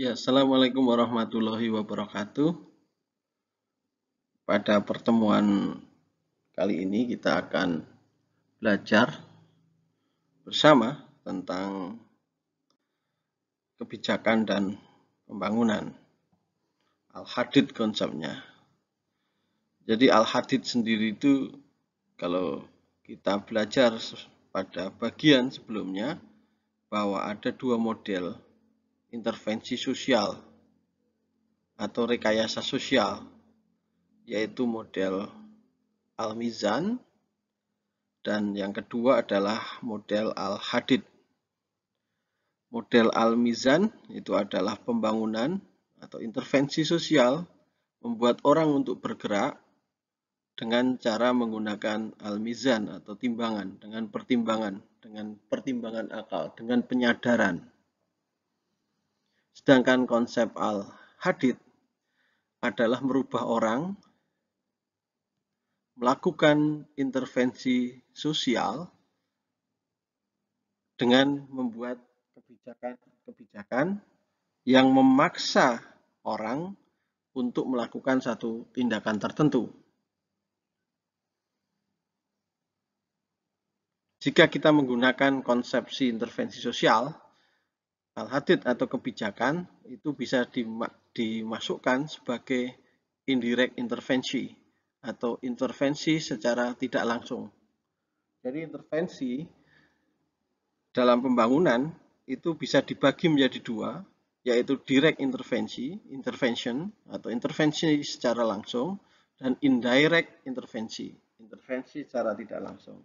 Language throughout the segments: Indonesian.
Ya, Assalamualaikum warahmatullahi wabarakatuh. Pada pertemuan kali ini kita akan belajar bersama tentang kebijakan dan pembangunan. Al-Hadid konsepnya. Jadi Al-Hadid sendiri itu kalau kita belajar pada bagian sebelumnya bahwa ada dua model intervensi sosial atau rekayasa sosial, yaitu model Al-Mizan dan yang kedua adalah model Al-Hadid. Model Al-Mizan itu adalah pembangunan atau intervensi sosial membuat orang untuk bergerak dengan cara menggunakan Al-Mizan atau timbangan, dengan pertimbangan akal, dengan penyadaran. Sedangkan konsep Al-Hadid adalah merubah orang melakukan intervensi sosial dengan membuat kebijakan yang memaksa orang untuk melakukan satu tindakan tertentu. Jika kita menggunakan konsepsi intervensi sosial, Al-Hadid atau kebijakan itu bisa dimasukkan sebagai indirect intervensi atau intervensi secara tidak langsung. Jadi intervensi dalam pembangunan itu bisa dibagi menjadi dua, yaitu direct intervention atau intervensi secara langsung, dan indirect intervensi secara tidak langsung.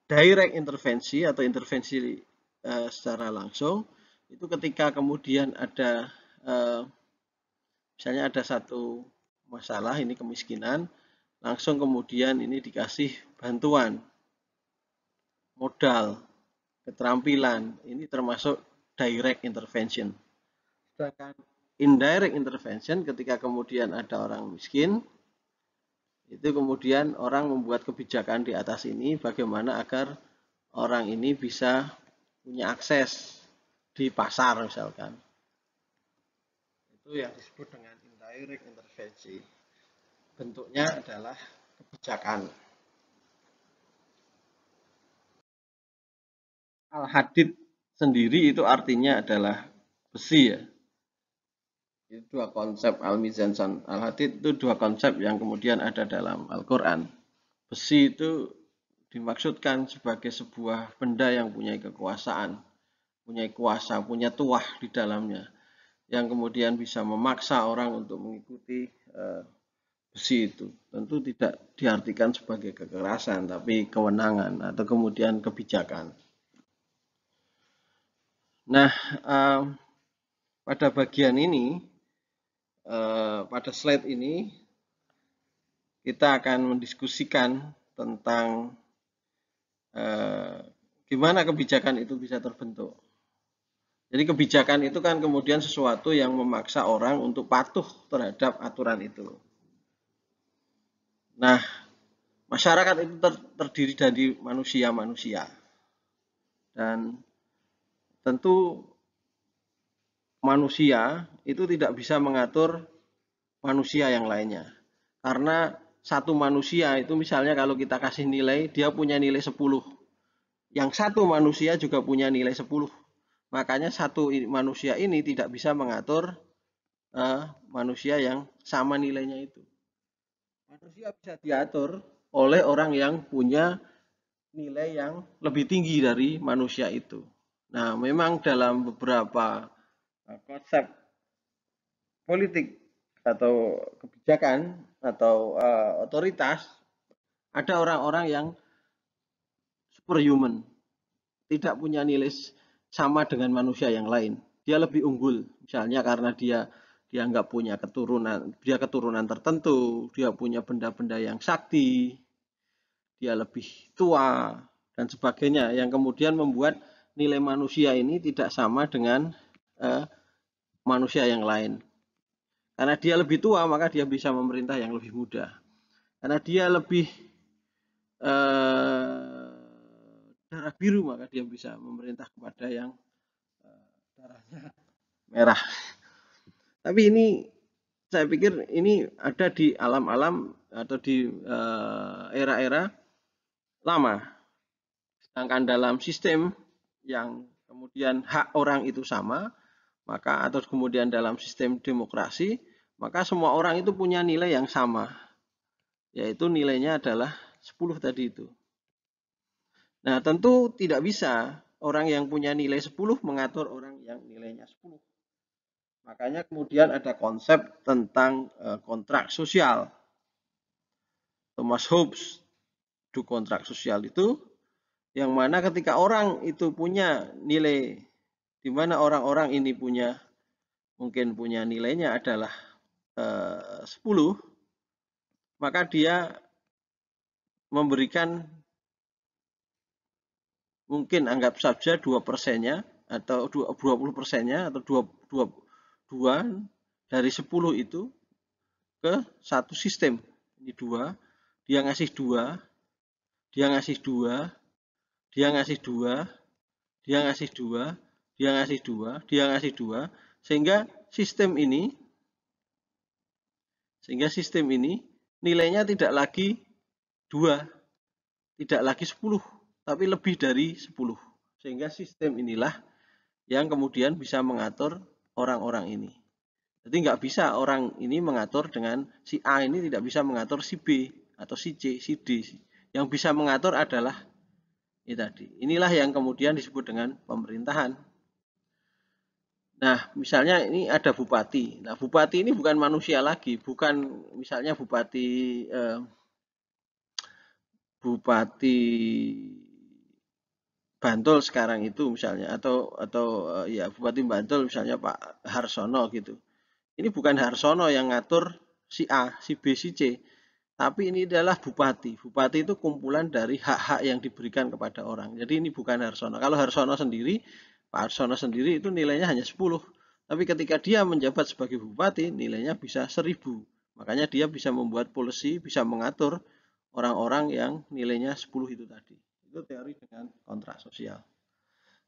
Direct intervensi atau intervensi secara langsung itu ketika kemudian ada misalnya ada satu masalah, ini kemiskinan, langsung kemudian ini dikasih bantuan modal, keterampilan, ini termasuk direct intervention. Sedangkan indirect intervention ketika kemudian ada orang miskin, itu kemudian orang membuat kebijakan di atas ini bagaimana agar orang ini bisa punya akses di pasar misalkan. Itu yang disebut dengan indirect intervensi. Bentuknya adalah kebijakan. Al-Hadid sendiri itu artinya adalah besi ya. Itu dua konsep Al-Mizan dan Al-Hadid itu dua konsep yang kemudian ada dalam Al-Quran. Besi itu dimaksudkan sebagai sebuah benda yang punya kekuasaan, punya kuasa, punya tuah di dalamnya, yang kemudian bisa memaksa orang untuk mengikuti besi itu. Tentu tidak diartikan sebagai kekerasan, tapi kewenangan atau kemudian kebijakan. Nah, pada bagian ini, pada slide ini, kita akan mendiskusikan tentang gimana kebijakan itu bisa terbentuk. Jadi kebijakan itu kan kemudian sesuatu yang memaksa orang untuk patuh terhadap aturan itu. Nah, masyarakat itu terdiri dari manusia-manusia. Dan tentu manusia itu tidak bisa mengatur manusia yang lainnya. Karena satu manusia itu misalnya kalau kita kasih nilai, dia punya nilai 10. Yang satu manusia juga punya nilai 10. Makanya satu manusia ini tidak bisa mengatur manusia yang sama nilainya itu. Manusia bisa diatur oleh orang yang punya nilai yang lebih tinggi dari manusia itu. Nah, memang dalam beberapa konsep politik atau kebijakan atau otoritas, ada orang-orang yang superhuman, tidak punya nilai sama dengan manusia yang lain. Dia lebih unggul, misalnya karena dia nggak punya keturunan tertentu, dia punya benda-benda yang sakti, dia lebih tua dan sebagainya, yang kemudian membuat nilai manusia ini tidak sama dengan manusia yang lain. Karena dia lebih tua, maka dia bisa memerintah yang lebih mudah. Karena dia lebih darah biru, maka dia bisa memerintah kepada yang darah warnanya merah. Tapi ini saya pikir ini ada di alam-alam atau di era-era lama. Sedangkan dalam sistem yang kemudian hak orang itu sama, maka atau kemudian dalam sistem demokrasi, maka semua orang itu punya nilai yang sama, yaitu nilainya adalah 10 tadi itu. Nah, tentu tidak bisa orang yang punya nilai 10 mengatur orang yang nilainya 10. Makanya kemudian ada konsep tentang kontrak sosial. Thomas Hobbes do kontrak sosial itu yang mana ketika orang itu punya nilai, di mana orang-orang ini mungkin punya nilainya adalah 10, maka dia memberikan mungkin anggap saja 2%-nya atau 20%-nya atau 2 dari 10 itu ke satu sistem. Ini 2, dia ngasih 2, dia ngasih 2, dia ngasih 2, dia ngasih 2, dia ngasih 2, dia ngasih 2, sehingga sistem ini nilainya tidak lagi 2, tidak lagi 10, tapi lebih dari 10. Sehingga sistem inilah yang kemudian bisa mengatur orang-orang ini. Jadi nggak bisa orang ini mengatur dengan si A ini tidak bisa mengatur si B atau si C, si D. Yang bisa mengatur adalah ini tadi. Inilah yang kemudian disebut dengan pemerintahan. Nah, misalnya ini ada bupati. Nah, bupati ini bukan manusia lagi, bukan misalnya Bupati Bantul sekarang itu misalnya atau ya Bupati Bantul misalnya Pak Harsono gitu. Ini bukan Harsono yang ngatur si A, si B, si C, tapi ini adalah bupati. Bupati itu kumpulan dari hak-hak yang diberikan kepada orang. Jadi ini bukan Harsono. Kalau Harsono sendiri, Pak Harsono sendiri itu nilainya hanya 10. Tapi ketika dia menjabat sebagai bupati, nilainya bisa 1000. Makanya dia bisa membuat polisi, bisa mengatur orang-orang yang nilainya 10 itu tadi. Itu teori dengan kontrak sosial.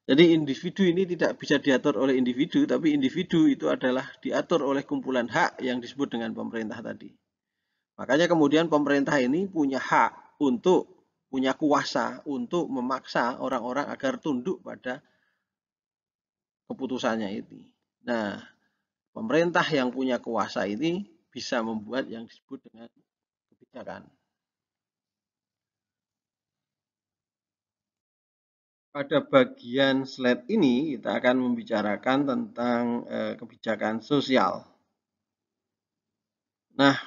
Jadi individu ini tidak bisa diatur oleh individu, tapi individu itu adalah diatur oleh kumpulan hak yang disebut dengan pemerintah tadi. Makanya kemudian pemerintah ini punya hak punya kuasa untuk memaksa orang-orang agar tunduk pada keputusannya ini. Nah, pemerintah yang punya kuasa ini bisa membuat yang disebut dengan kebijakan. Pada bagian slide ini kita akan membicarakan tentang kebijakan sosial. Nah,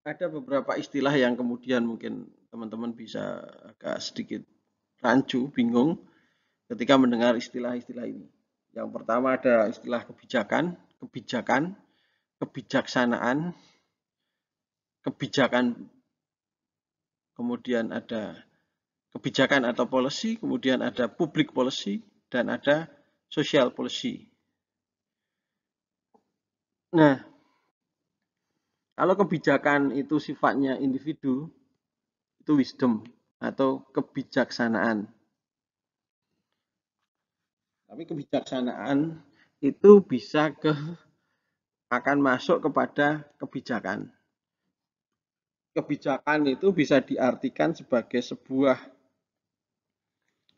ada beberapa istilah yang kemudian mungkin teman-teman bisa agak sedikit rancu, bingung ketika mendengar istilah-istilah ini. Yang pertama ada istilah kebijakan, kebijaksanaan, kebijakan, kemudian ada kebijakan atau policy, kemudian ada public policy, dan ada social policy. Nah, kalau kebijakan itu sifatnya individu, itu wisdom atau kebijaksanaan. Tapi kebijaksanaan itu akan masuk kepada kebijakan. Kebijakan itu bisa diartikan sebagai sebuah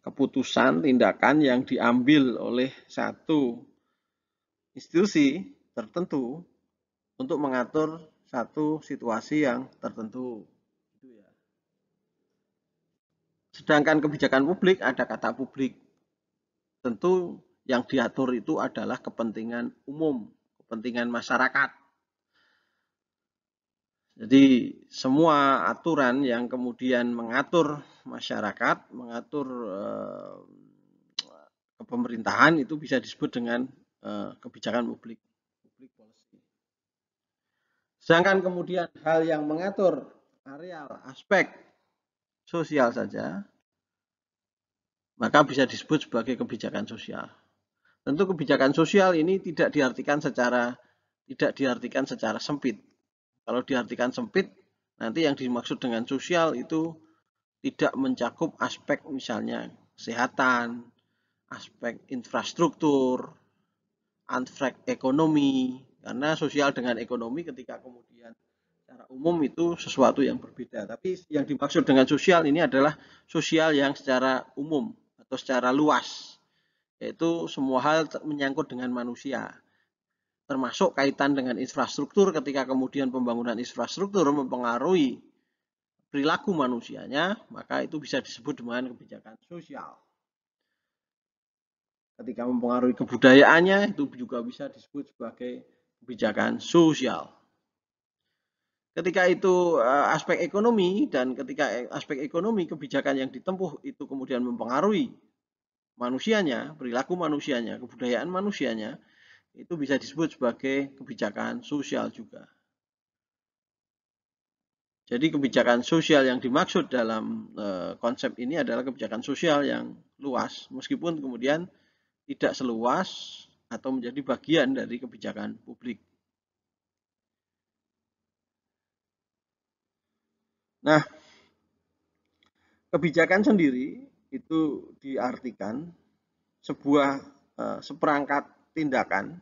keputusan, tindakan yang diambil oleh satu institusi tertentu untuk mengatur satu situasi yang tertentu. Sedangkan kebijakan publik ada kata publik. Tentu yang diatur itu adalah kepentingan umum, kepentingan masyarakat. Jadi semua aturan yang kemudian mengatur masyarakat, mengatur kepemerintahan itu bisa disebut dengan kebijakan publik. Sedangkan kemudian hal yang mengatur areal, aspek sosial saja, maka bisa disebut sebagai kebijakan sosial. Tentu kebijakan sosial ini tidak diartikan secara sempit. Kalau diartikan sempit, nanti yang dimaksud dengan sosial itu tidak mencakup aspek misalnya kesehatan, aspek infrastruktur, aspek ekonomi, karena sosial dengan ekonomi ketika kemudian secara umum itu sesuatu yang berbeda. Tapi yang dimaksud dengan sosial ini adalah sosial yang secara umum atau secara luas, yaitu semua hal menyangkut dengan manusia, termasuk kaitan dengan infrastruktur. Ketika kemudian pembangunan infrastruktur mempengaruhi perilaku manusianya, maka itu bisa disebut dengan kebijakan sosial. Ketika mempengaruhi kebudayaannya, itu juga bisa disebut sebagai kebijakan sosial. Ketika itu aspek ekonomi, dan ketika aspek ekonomi kebijakan yang ditempuh itu kemudian mempengaruhi manusianya, perilaku manusianya, kebudayaan manusianya, itu bisa disebut sebagai kebijakan sosial juga. Jadi kebijakan sosial yang dimaksud dalam konsep ini adalah kebijakan sosial yang luas, meskipun kemudian tidak seluas atau menjadi bagian dari kebijakan publik. Nah, kebijakan sendiri itu diartikan sebuah seperangkat tindakan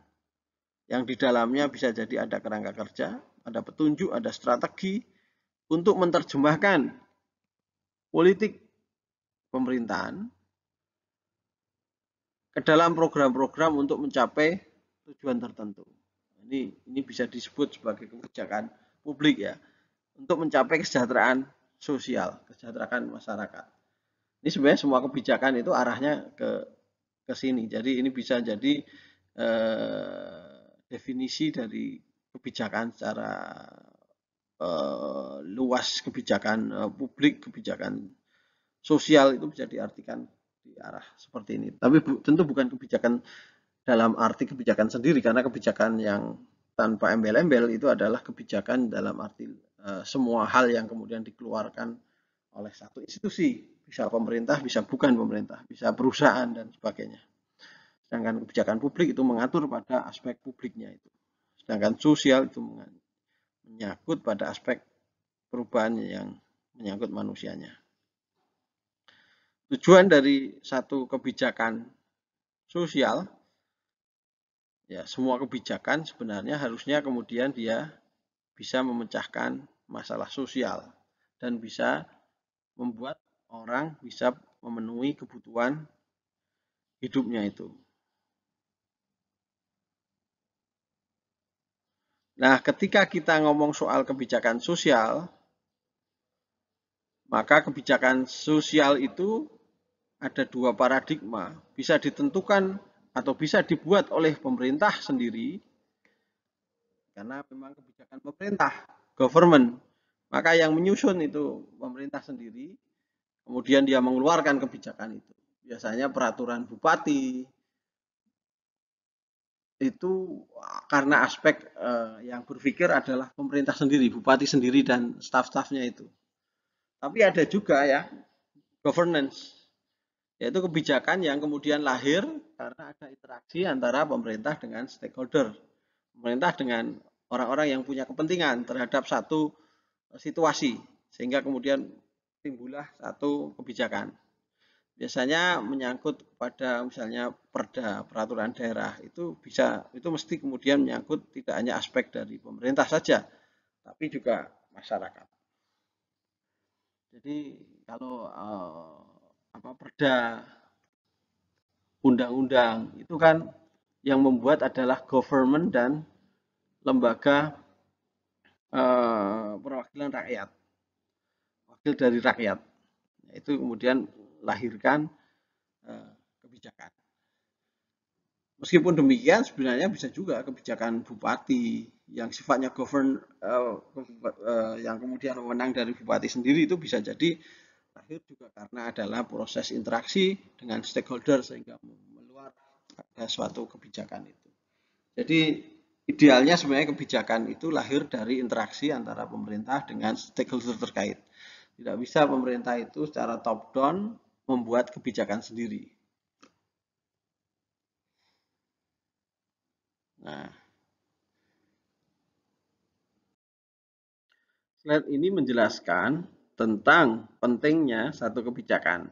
yang di dalamnya bisa jadi ada kerangka kerja, ada petunjuk, ada strategi untuk menerjemahkan politik pemerintahan ke dalam program-program untuk mencapai tujuan tertentu. Ini bisa disebut sebagai kebijakan publik ya, untuk mencapai kesejahteraan sosial, kesejahteraan masyarakat. Ini sebenarnya semua kebijakan itu arahnya ke sini. Jadi ini bisa jadi definisi dari kebijakan secara luas, kebijakan publik, kebijakan sosial itu bisa diartikan di arah seperti ini. Tapi tentu bukan kebijakan dalam arti kebijakan sendiri, karena kebijakan yang tanpa embel-embel itu adalah kebijakan dalam arti semua hal yang kemudian dikeluarkan oleh satu institusi, bisa pemerintah, bisa bukan pemerintah, bisa perusahaan dan sebagainya. Sedangkan kebijakan publik itu mengatur pada aspek publiknya itu. Sedangkan sosial itu menyangkut pada aspek perubahan yang menyangkut manusianya. Tujuan dari satu kebijakan sosial, ya semua kebijakan sebenarnya harusnya kemudian dia bisa memecahkan masalah sosial dan bisa membuat orang bisa memenuhi kebutuhan hidupnya itu. Nah, ketika kita ngomong soal kebijakan sosial, maka kebijakan sosial itu ada dua paradigma, bisa ditentukan atau bisa dibuat oleh pemerintah sendiri, karena memang kebijakan pemerintah, government, maka yang menyusun itu pemerintah sendiri, kemudian dia mengeluarkan kebijakan itu. Biasanya peraturan bupati, itu karena aspek yang berpikir adalah pemerintah sendiri, bupati sendiri dan staf-stafnya itu. Tapi ada juga ya governance, yaitu kebijakan yang kemudian lahir karena ada interaksi antara pemerintah dengan stakeholder, pemerintah dengan orang-orang yang punya kepentingan terhadap satu situasi, sehingga kemudian timbullah satu kebijakan. Biasanya menyangkut pada misalnya perda, peraturan daerah, itu mesti kemudian menyangkut tidak hanya aspek dari pemerintah saja, tapi juga masyarakat. Jadi kalau perda, undang-undang itu kan yang membuat adalah government dan lembaga perwakilan rakyat, wakil dari rakyat. Itu kemudian lahirkan kebijakan. Meskipun demikian, sebenarnya bisa juga kebijakan bupati yang sifatnya yang kemudian wewenang dari bupati sendiri itu bisa jadi lahir juga karena adalah proses interaksi dengan stakeholder sehingga meluar ada suatu kebijakan itu. Jadi idealnya sebenarnya kebijakan itu lahir dari interaksi antara pemerintah dengan stakeholder terkait. Tidak bisa pemerintah itu secara top down membuat kebijakan sendiri. Nah, slide ini menjelaskan tentang pentingnya satu kebijakan.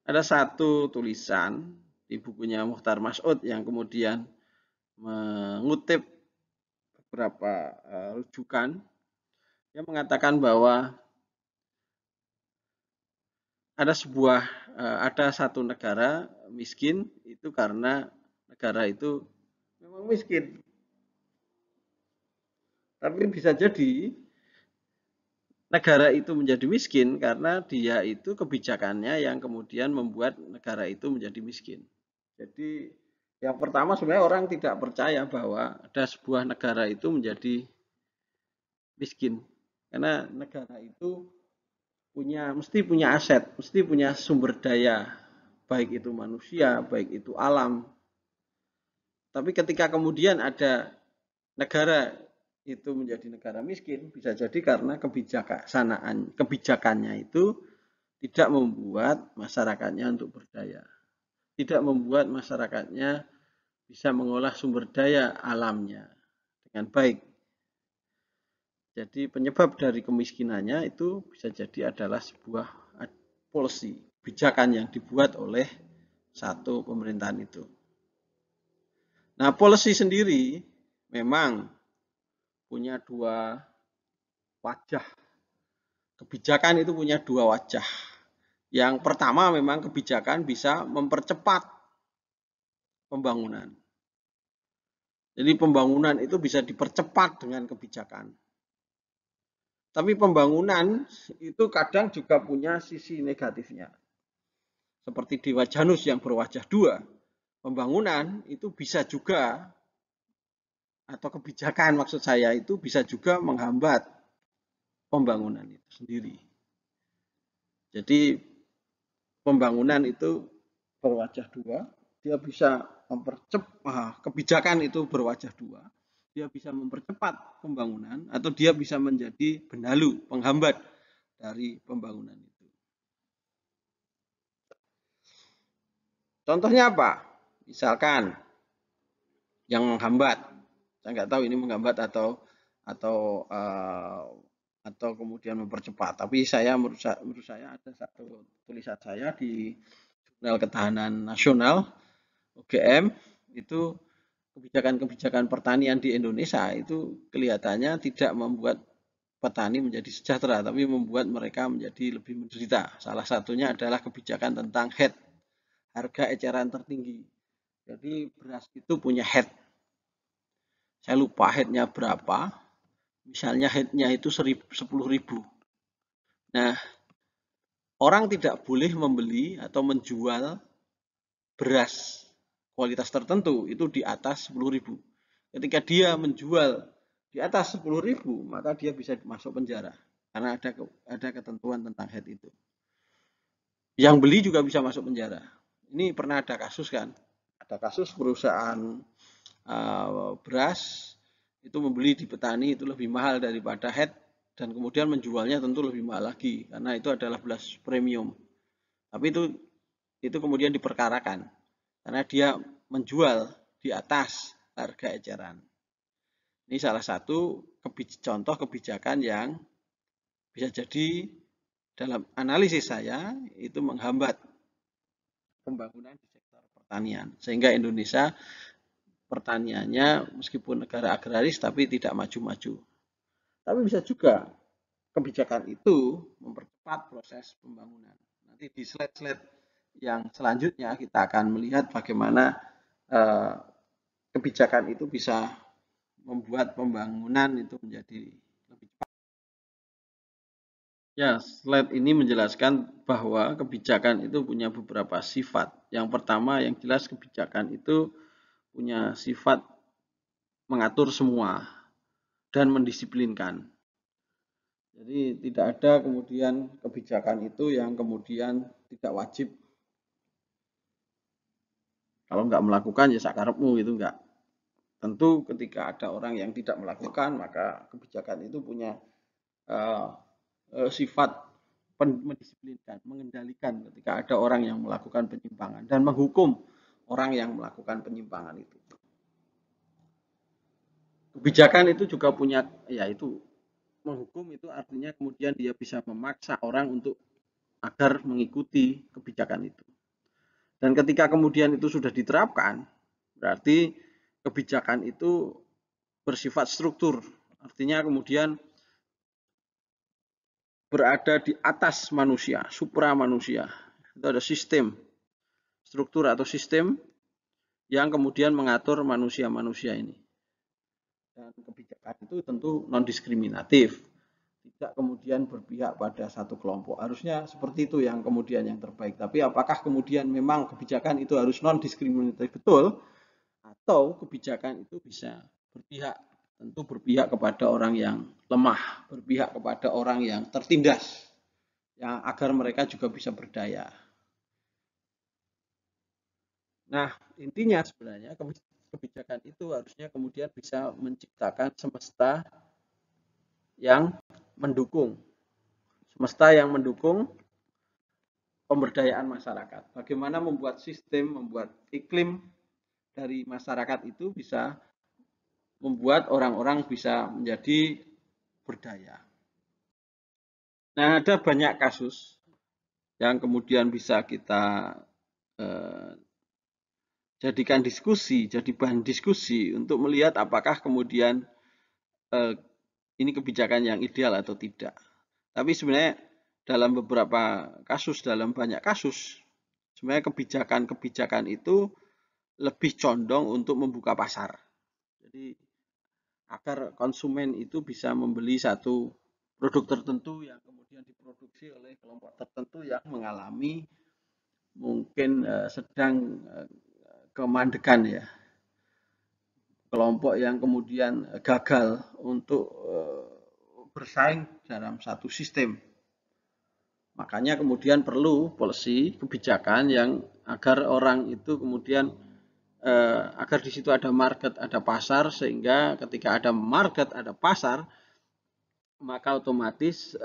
Ada satu tulisan di bukunya Mukhtar Mas'ud yang kemudian mengutip beberapa rujukan, dia mengatakan bahwa ada satu negara miskin itu karena negara itu memang miskin. Tapi bisa jadi negara itu menjadi miskin karena dia itu kebijakannya yang kemudian membuat negara itu menjadi miskin. Jadi yang pertama sebenarnya orang tidak percaya bahwa ada sebuah negara itu menjadi miskin. Karena negara itu mesti punya aset, mesti punya sumber daya, baik itu manusia, baik itu alam. Tapi ketika kemudian ada negara itu menjadi negara miskin, bisa jadi karena kebijakannya itu tidak membuat masyarakatnya untuk berdaya, tidak membuat masyarakatnya bisa mengolah sumber daya alamnya dengan baik. Jadi penyebab dari kemiskinannya itu bisa jadi adalah sebuah policy, kebijakan yang dibuat oleh satu pemerintahan itu. Nah, policy sendiri memang punya dua wajah. Kebijakan itu punya dua wajah. Yang pertama memang kebijakan bisa mempercepat pembangunan. Jadi pembangunan itu bisa dipercepat dengan kebijakan. Tapi pembangunan itu kadang juga punya sisi negatifnya. Seperti Dewa Janus yang berwajah dua. Pembangunan itu bisa juga, atau kebijakan maksud saya itu bisa juga menghambat pembangunan itu sendiri. Jadi pembangunan itu berwajah dua, dia bisa mempercepat, kebijakan itu berwajah dua, dia bisa mempercepat pembangunan atau dia bisa menjadi benalu, penghambat dari pembangunan itu. Contohnya apa? Misalkan yang menghambat, saya nggak tahu ini menghambat atau kemudian mempercepat. Tapi menurut saya ada satu tulisan saya di Jurnal Ketahanan Nasional UGM itu kebijakan-kebijakan pertanian di Indonesia itu kelihatannya tidak membuat petani menjadi sejahtera, tapi membuat mereka menjadi lebih menderita. Salah satunya adalah kebijakan tentang head, harga eceran tertinggi. Jadi beras itu punya head. Saya lupa headnya berapa. Misalnya headnya itu 10.000. Nah, orang tidak boleh membeli atau menjual beras kualitas tertentu itu di atas 10.000. Ketika dia menjual di atas 10.000, maka dia bisa masuk penjara karena ada ketentuan tentang head itu. Yang beli juga bisa masuk penjara. Ini pernah ada kasus kan? Ada kasus perusahaan beras itu membeli di petani itu lebih mahal daripada head dan kemudian menjualnya tentu lebih mahal lagi karena itu adalah beras premium. Tapi itu kemudian diperkarakan karena dia menjual di atas harga eceran. Ini salah satu contoh kebijakan yang bisa jadi dalam analisis saya itu menghambat pembangunan di sektor pertanian. Sehingga Indonesia pertaniannya meskipun negara agraris tapi tidak maju-maju. Tapi bisa juga kebijakan itu mempercepat proses pembangunan. Nanti di slide-slide yang selanjutnya kita akan melihat bagaimana kebijakan itu bisa membuat pembangunan itu menjadi lebih cepat. Ya, slide ini menjelaskan bahwa kebijakan itu punya beberapa sifat. Yang pertama yang jelas kebijakan itu punya sifat mengatur semua dan mendisiplinkan. Jadi tidak ada kemudian kebijakan itu yang kemudian tidak wajib. Kalau nggak melakukan ya sakarepmu gitu enggak. Tentu ketika ada orang yang tidak melakukan maka kebijakan itu punya sifat mendisiplinkan, mengendalikan ketika ada orang yang melakukan penyimpangan dan menghukum orang yang melakukan penyimpangan itu. Kebijakan itu juga punya, yaitu menghukum itu artinya kemudian dia bisa memaksa orang untuk agar mengikuti kebijakan itu. Dan ketika kemudian itu sudah diterapkan, berarti kebijakan itu bersifat struktur. Artinya kemudian berada di atas manusia, supra manusia. Itu ada sistem, struktur atau sistem yang kemudian mengatur manusia-manusia ini. Dan kebijakan itu tentu non-diskriminatif, tidak kemudian berpihak pada satu kelompok. Harusnya seperti itu yang kemudian yang terbaik. Tapi apakah kemudian memang kebijakan itu harus non-diskriminatif betul, atau kebijakan itu bisa berpihak, tentu berpihak kepada orang yang lemah, berpihak kepada orang yang tertindas, yang agar mereka juga bisa berdaya. Nah, intinya sebenarnya kebijakan itu harusnya kemudian bisa menciptakan semesta yang mendukung, semesta yang mendukung pemberdayaan masyarakat. Bagaimana membuat sistem, membuat iklim dari masyarakat itu bisa membuat orang-orang bisa menjadi berdaya. Nah, ada banyak kasus yang kemudian bisa kita jadikan diskusi, jadi bahan diskusi untuk melihat apakah kemudian ini kebijakan yang ideal atau tidak. Tapi sebenarnya dalam beberapa kasus, dalam banyak kasus, sebenarnya kebijakan-kebijakan itu lebih condong untuk membuka pasar. Jadi agar konsumen itu bisa membeli satu produk tertentu yang kemudian diproduksi oleh kelompok tertentu yang mengalami mungkin sedang kemandekan ya, kelompok yang kemudian gagal untuk bersaing dalam satu sistem. Makanya kemudian perlu policy kebijakan yang agar orang itu kemudian agar di situ ada market, ada pasar, sehingga ketika ada market, ada pasar, maka otomatis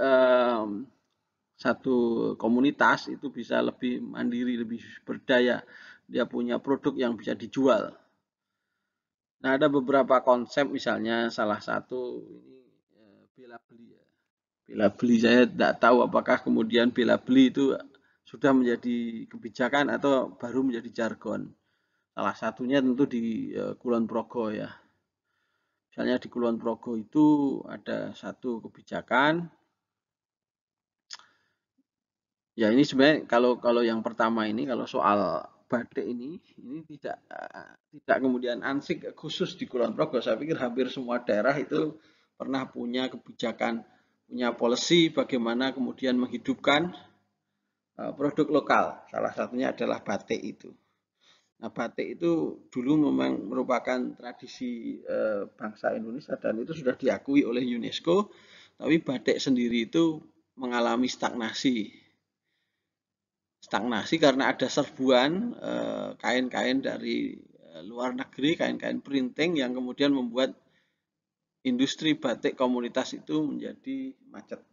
satu komunitas itu bisa lebih mandiri, lebih berdaya. Dia punya produk yang bisa dijual. Nah, ada beberapa konsep, misalnya salah satu ini bela beli ya. Bela beli, saya tidak tahu apakah kemudian bela beli itu sudah menjadi kebijakan atau baru menjadi jargon. Salah satunya tentu di Kulon Progo ya. Misalnya di Kulon Progo itu ada satu kebijakan. Ya, ini sebenarnya kalau yang pertama ini, kalau soal batik ini tidak kemudian ansik khusus di Kulon Progo. Saya pikir hampir semua daerah itu pernah punya kebijakan, punya policy bagaimana kemudian menghidupkan produk lokal. Salah satunya adalah batik itu. Nah, batik itu dulu memang merupakan tradisi bangsa Indonesia dan itu sudah diakui oleh UNESCO. Tapi batik sendiri itu mengalami stagnasi. Stagnasi karena ada serbuan kain-kain dari luar negeri, kain-kain printing yang kemudian membuat industri batik komunitas itu menjadi macet.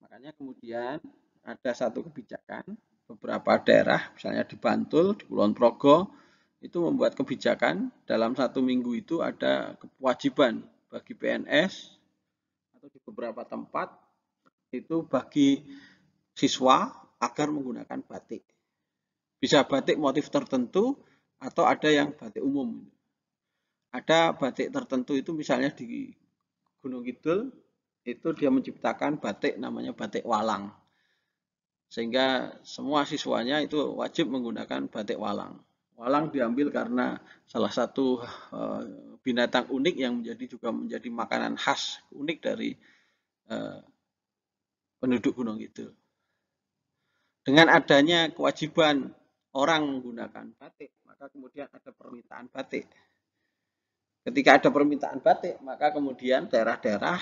Makanya kemudian ada satu kebijakan, beberapa daerah, misalnya di Bantul, di Kulon Progo, itu membuat kebijakan dalam 1 minggu itu ada kewajiban bagi PNS atau di beberapa tempat itu bagi siswa agar menggunakan batik. Bisa batik motif tertentu atau ada yang batik umum. Ada batik tertentu itu misalnya di Gunung Kidul itu dia menciptakan batik namanya batik walang. Sehingga semua siswanya itu wajib menggunakan batik walang. Walang diambil karena salah satu binatang unik yang juga menjadi makanan khas unik dari penduduk Gunung Kidul. Dengan adanya kewajiban orang menggunakan batik, maka kemudian ada permintaan batik. Ketika ada permintaan batik, maka kemudian daerah-daerah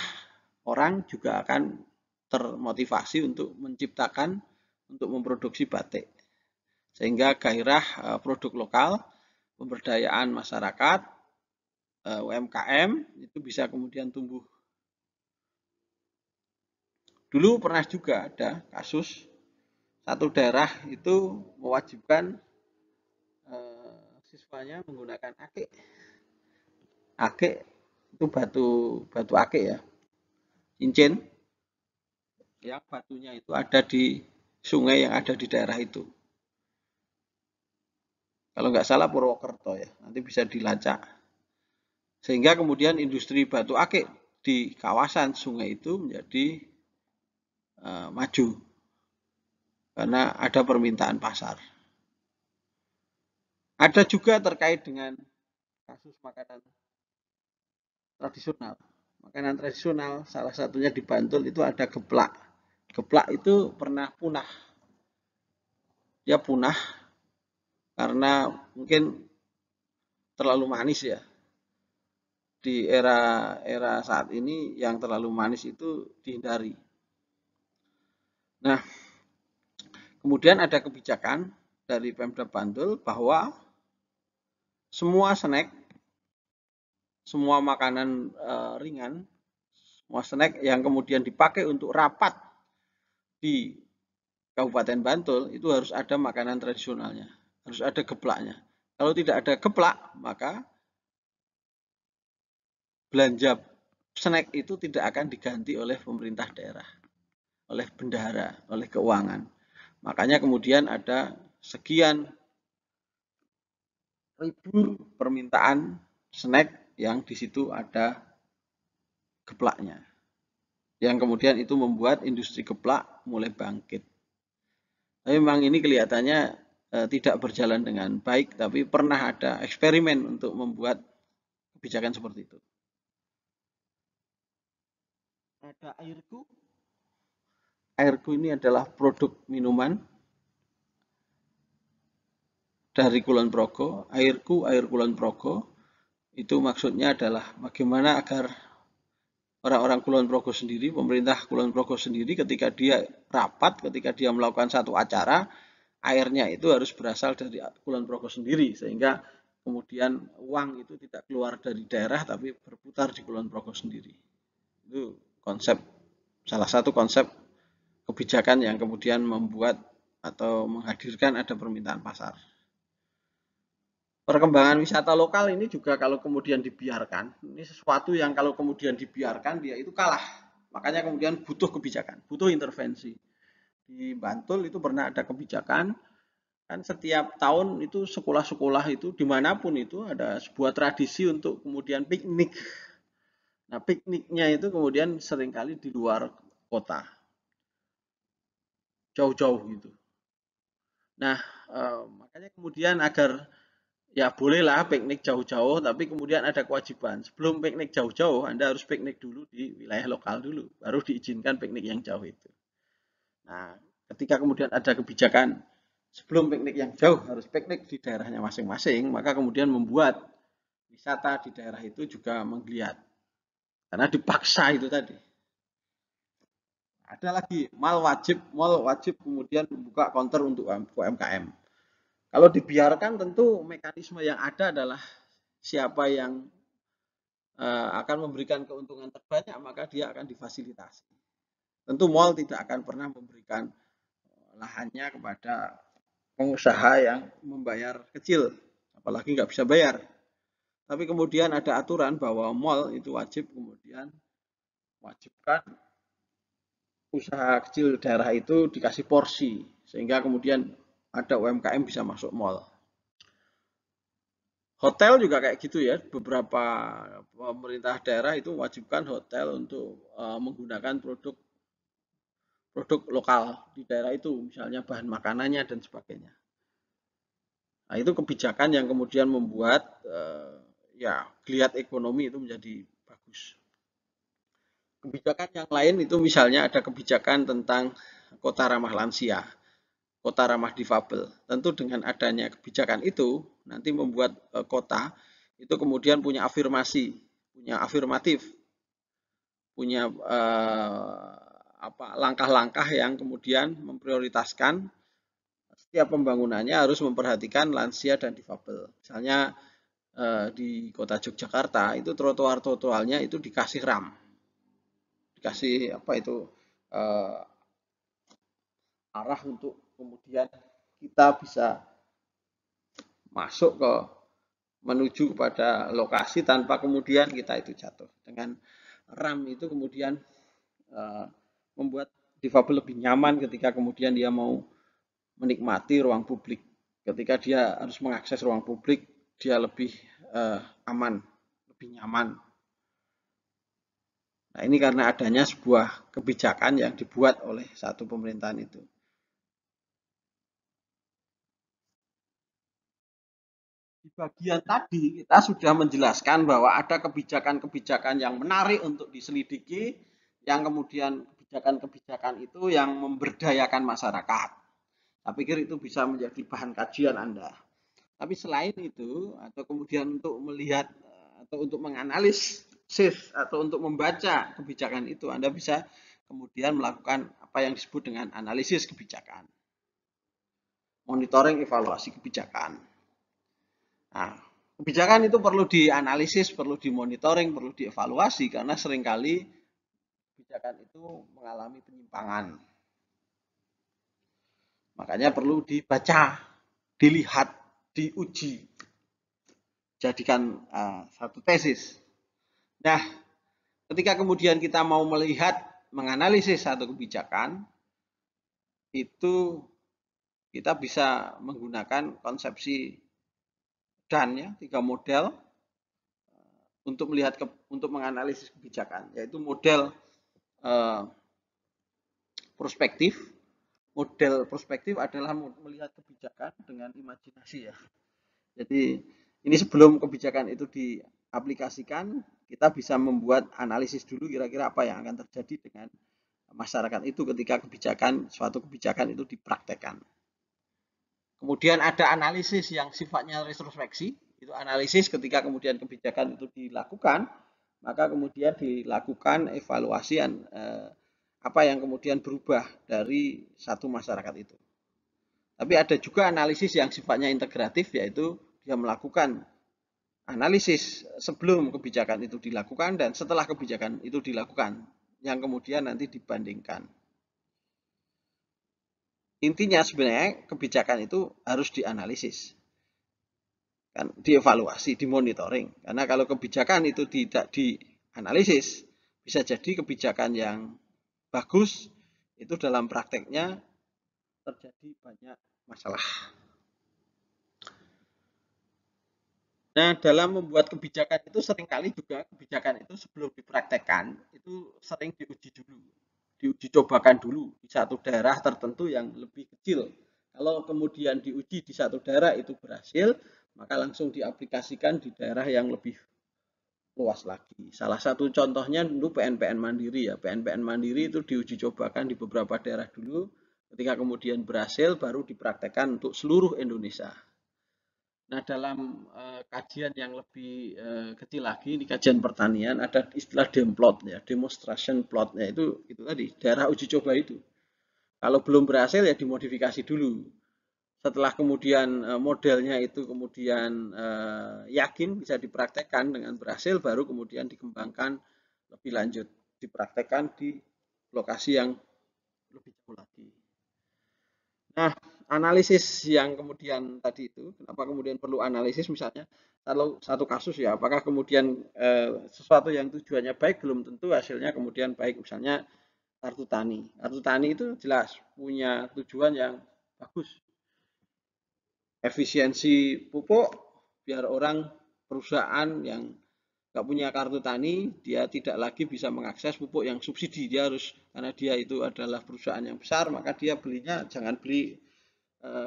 orang juga akan termotivasi untuk menciptakan, untuk memproduksi batik. Sehingga gairah produk lokal, pemberdayaan masyarakat, UMKM itu bisa kemudian tumbuh. Dulu pernah juga ada kasus satu daerah itu mewajibkan siswanya menggunakan akik. Akik itu batu akik ya, cincin yang batunya itu ada di sungai yang ada di daerah itu. Kalau nggak salah Purwokerto ya, nanti bisa dilacak. Sehingga kemudian industri batu akik di kawasan sungai itu menjadi maju karena ada permintaan pasar. Ada juga terkait dengan kasus makanan tradisional. Makanan tradisional salah satunya di Bantul itu ada geplak. Geplak itu pernah punah. Dia punah karena mungkin terlalu manis ya. Di era saat ini yang terlalu manis itu dihindari. Nah, kemudian ada kebijakan dari Pemda Bantul bahwa semua snack, semua makanan ringan, semua snack yang kemudian dipakai untuk rapat di Kabupaten Bantul itu harus ada makanan tradisionalnya, harus ada geplaknya. Kalau tidak ada geplak, maka belanja snack itu tidak akan diganti oleh pemerintah daerah, oleh bendahara, oleh keuangan. Makanya kemudian ada sekian ribu permintaan snack yang di situ ada geplaknya. Yang kemudian itu membuat industri geplak mulai bangkit. Tapi memang ini kelihatannya tidak berjalan dengan baik, tapi pernah ada eksperimen untuk membuat kebijakan seperti itu. Ada airku. Airku ini adalah produk minuman dari Kulon Progo. Airku, air Kulon Progo. Itu maksudnya adalah bagaimana agar orang-orang Kulon Progo sendiri, pemerintah Kulon Progo sendiri ketika dia rapat, ketika dia melakukan satu acara, airnya itu harus berasal dari Kulon Progo sendiri, sehingga kemudian uang itu tidak keluar dari daerah tapi berputar di Kulon Progo sendiri. Itu konsep, salah satu konsep kebijakan yang kemudian membuat atau menghadirkan ada permintaan pasar. Perkembangan wisata lokal ini juga kalau kemudian dibiarkan, ini sesuatu yang kalau kemudian dibiarkan dia itu kalah. Makanya kemudian butuh kebijakan, butuh intervensi. Di Bantul itu pernah ada kebijakan, kan setiap tahun itu sekolah-sekolah itu dimanapun itu ada sebuah tradisi untuk kemudian piknik. Nah pikniknya itu kemudian seringkali di luar kota, jauh-jauh gitu. Nah makanya kemudian agar ya bolehlah piknik jauh-jauh, tapi kemudian ada kewajiban. Sebelum piknik jauh-jauh, Anda harus piknik dulu di wilayah lokal dulu, baru diizinkan piknik yang jauh itu. Nah, ketika kemudian ada kebijakan sebelum piknik yang jauh harus piknik di daerahnya masing-masing, maka kemudian membuat wisata di daerah itu juga menggeliat. Karena dipaksa itu tadi. Ada lagi mal wajib kemudian membuka counter untuk UMKM. Kalau dibiarkan tentu mekanisme yang ada adalah siapa yang akan memberikan keuntungan terbanyak maka dia akan difasilitasi. Tentu mal tidak akan pernah memberikan lahannya kepada pengusaha yang membayar kecil, apalagi nggak bisa bayar. Tapi kemudian ada aturan bahwa mal itu wajib kemudian wajibkan usaha kecil daerah itu dikasih porsi, sehingga kemudian ada UMKM bisa masuk mal. Hotel juga kayak gitu ya, beberapa pemerintah daerah itu mewajibkan hotel untuk menggunakan produk lokal di daerah itu, misalnya bahan makanannya dan sebagainya. Nah, itu kebijakan yang kemudian membuat ya geliat ekonomi itu menjadi bagus. Kebijakan yang lain itu misalnya ada kebijakan tentang kota ramah lansia, kota ramah difabel. Tentu dengan adanya kebijakan itu nanti membuat kota itu kemudian punya afirmasi, punya afirmatif, punya langkah-langkah yang kemudian memprioritaskan setiap pembangunannya harus memperhatikan lansia dan difabel. Misalnya di kota Yogyakarta itu trotoar-trotoarnya itu dikasih ram, dikasih arah untuk kemudian kita bisa masuk ke menuju kepada lokasi tanpa kemudian kita itu jatuh. Dengan ram itu kemudian membuat difabel lebih nyaman ketika kemudian dia mau menikmati ruang publik ketika dia harus mengakses ruang publik, dia lebih aman, lebih nyaman. Nah, ini karena adanya sebuah kebijakan yang dibuat oleh satu pemerintahan itu. Di bagian tadi kita sudah menjelaskan bahwa ada kebijakan-kebijakan yang menarik untuk diselidiki, yang kemudian kebijakan-kebijakan itu yang memberdayakan masyarakat. Saya pikir itu bisa menjadi bahan kajian Anda. Tapi selain itu, atau kemudian untuk melihat atau untuk menganalisis atau untuk membaca kebijakan itu, Anda bisa kemudian melakukan apa yang disebut dengan analisis kebijakan. Monitoring evaluasi kebijakan. Nah, kebijakan itu perlu dianalisis, perlu dimonitoring, perlu dievaluasi karena seringkali kebijakan itu mengalami penyimpangan. Makanya perlu dibaca, dilihat, diuji, jadikan satu tesis. Nah, ketika kemudian kita mau melihat, menganalisis satu kebijakan, itu kita bisa menggunakan konsepsi DAN ya, 3 model untuk untuk menganalisis kebijakan, yaitu model prospektif. Model prospektif adalah melihat kebijakan dengan imajinasi ya. Jadi ini sebelum kebijakan itu diaplikasikan, kita bisa membuat analisis dulu kira-kira apa yang akan terjadi dengan masyarakat itu ketika suatu kebijakan itu dipraktekkan. Kemudian ada analisis yang sifatnya retrospeksi, itu analisis ketika kemudian kebijakan itu dilakukan, maka kemudian dilakukan evaluasian apa yang kemudian berubah dari satu masyarakat itu. Tapi ada juga analisis yang sifatnya integratif, yaitu dia melakukan analisis sebelum kebijakan itu dilakukan dan setelah kebijakan itu dilakukan, yang kemudian nanti dibandingkan. Intinya sebenarnya kebijakan itu harus dianalisis, kan, dievaluasi, dimonitoring. Karena kalau kebijakan itu tidak dianalisis, bisa jadi kebijakan yang bagus itu dalam prakteknya terjadi banyak masalah. Nah, dalam membuat kebijakan itu seringkali juga kebijakan itu sebelum dipraktekkan itu sering diuji dulu, diuji cobakan dulu di satu daerah tertentu yang lebih kecil. Kalau kemudian diuji di satu daerah itu berhasil, maka langsung diaplikasikan di daerah yang lebih luas lagi. Salah satu contohnya dulu PNPN Mandiri ya. PNPN Mandiri itu diuji cobakan di beberapa daerah dulu, ketika kemudian berhasil baru dipraktekkan untuk seluruh Indonesia. Nah, dalam kajian yang lebih kecil lagi, di kajian pertanian ada istilah demplot ya, demonstration plotnya itu tadi daerah uji coba itu. Kalau belum berhasil ya dimodifikasi dulu. Setelah kemudian modelnya itu kemudian yakin bisa dipraktekkan dengan berhasil, baru kemudian dikembangkan lebih lanjut, dipraktekkan di lokasi yang lebih jauh lagi. Nah, analisis yang kemudian tadi itu, kenapa kemudian perlu analisis misalnya, kalau satu kasus ya, apakah kemudian sesuatu yang tujuannya baik belum tentu hasilnya kemudian baik, misalnya kartu tani. Kartu tani itu jelas punya tujuan yang bagus, efisiensi pupuk, biar orang perusahaan yang nggak punya kartu tani, dia tidak lagi bisa mengakses pupuk yang subsidi. Dia harus, karena dia itu adalah perusahaan yang besar, maka dia belinya jangan beli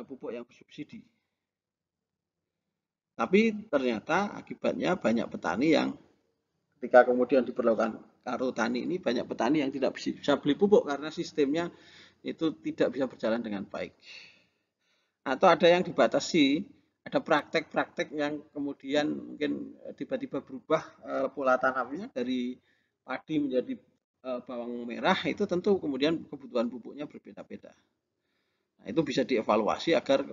pupuk yang bersubsidi. Tapi ternyata akibatnya banyak petani yang ketika kemudian diperlakukan kartu tani ini, banyak petani yang tidak bisa beli pupuk karena sistemnya itu tidak bisa berjalan dengan baik. Atau ada yang dibatasi, ada praktek-praktek yang kemudian mungkin tiba-tiba berubah pola tanamnya dari padi menjadi bawang merah, itu tentu kemudian kebutuhan pupuknya berbeda-beda. Nah, itu bisa dievaluasi agar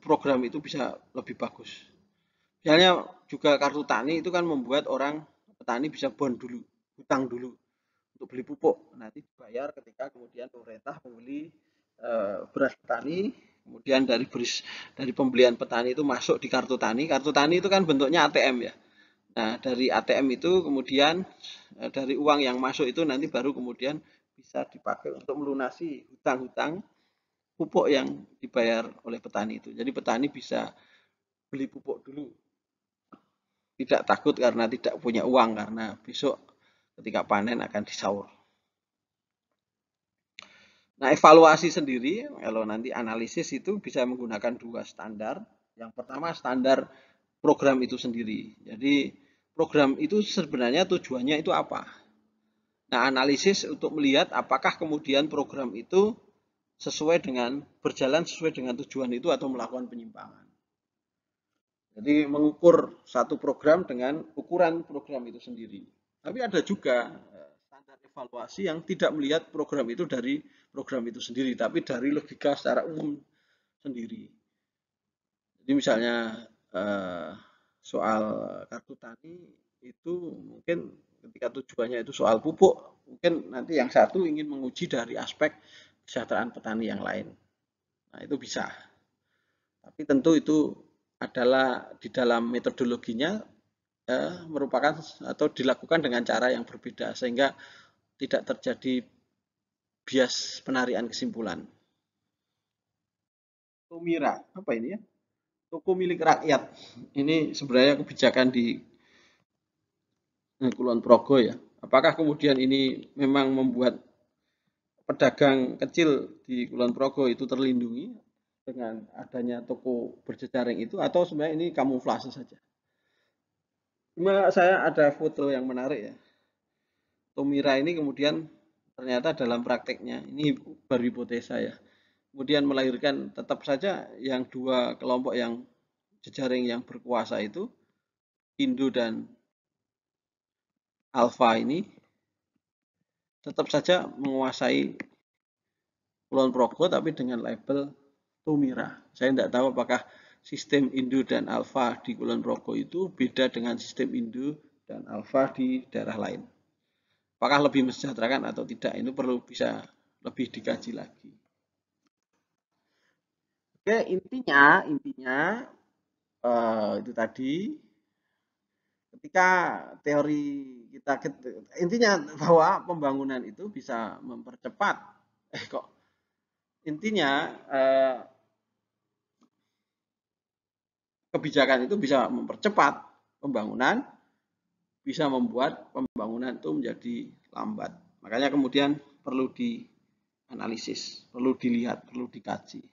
program itu bisa lebih bagus. Misalnya juga kartu tani itu kan membuat orang petani bisa bond dulu, hutang dulu untuk beli pupuk. Nanti dibayar ketika kemudian pemerintah membeli beras petani, kemudian dari pembelian petani itu masuk di kartu tani. Kartu tani itu kan bentuknya ATM ya. Nah, dari ATM itu kemudian dari uang yang masuk itu nanti baru kemudian bisa dipakai untuk melunasi hutang-hutang pupuk yang dibayar oleh petani itu. Jadi petani bisa beli pupuk dulu, tidak takut karena tidak punya uang karena besok ketika panen akan disaur. Nah, evaluasi sendiri kalau nanti analisis itu bisa menggunakan dua standar. Yang pertama standar program itu sendiri. Jadi program itu sebenarnya tujuannya itu apa? Nah, analisis untuk melihat apakah kemudian program itu berjalan sesuai dengan tujuan itu atau melakukan penyimpangan. Jadi mengukur satu program dengan ukuran program itu sendiri. Tapi ada juga standar evaluasi yang tidak melihat program itu dari program itu sendiri, tapi dari logika secara umum sendiri. Jadi misalnya soal kartu tani itu mungkin ketika tujuannya itu soal pupuk, mungkin nanti yang satu ingin menguji dari aspek kesejahteraan petani yang lain. Nah, itu bisa. Tapi tentu itu adalah di dalam metodologinya merupakan atau dilakukan dengan cara yang berbeda sehingga tidak terjadi bias penarikan kesimpulan. Tomira, apa ini ya? Toko milik rakyat. Ini sebenarnya kebijakan di Kulon Progo ya. Apakah kemudian ini memang membuat pedagang kecil di Kulon Progo itu terlindungi dengan adanya toko berjejaring itu atau sebenarnya ini kamuflase saja? Cuma saya ada foto yang menarik ya. Tomira ini kemudian ternyata dalam prakteknya, ini baru hipotesa ya, kemudian melahirkan tetap saja yang dua kelompok yang jejaring yang berkuasa itu, Indo dan Alfa ini, tetap saja menguasai Kulon Progo tapi dengan label Tomira. Saya tidak tahu apakah sistem Indo dan Alfa di Kulon Progo itu beda dengan sistem Indo dan Alfa di daerah lain. Apakah lebih mensejahterakan atau tidak, itu perlu bisa lebih dikaji lagi. Oke, intinya itu tadi ketika teori kita intinya bahwa pembangunan itu bisa mempercepat intinya kebijakan itu bisa mempercepat pembangunan, bisa membuat pembangunan itu menjadi lambat. Makanya kemudian perlu dianalisis, perlu dilihat, perlu dikaji.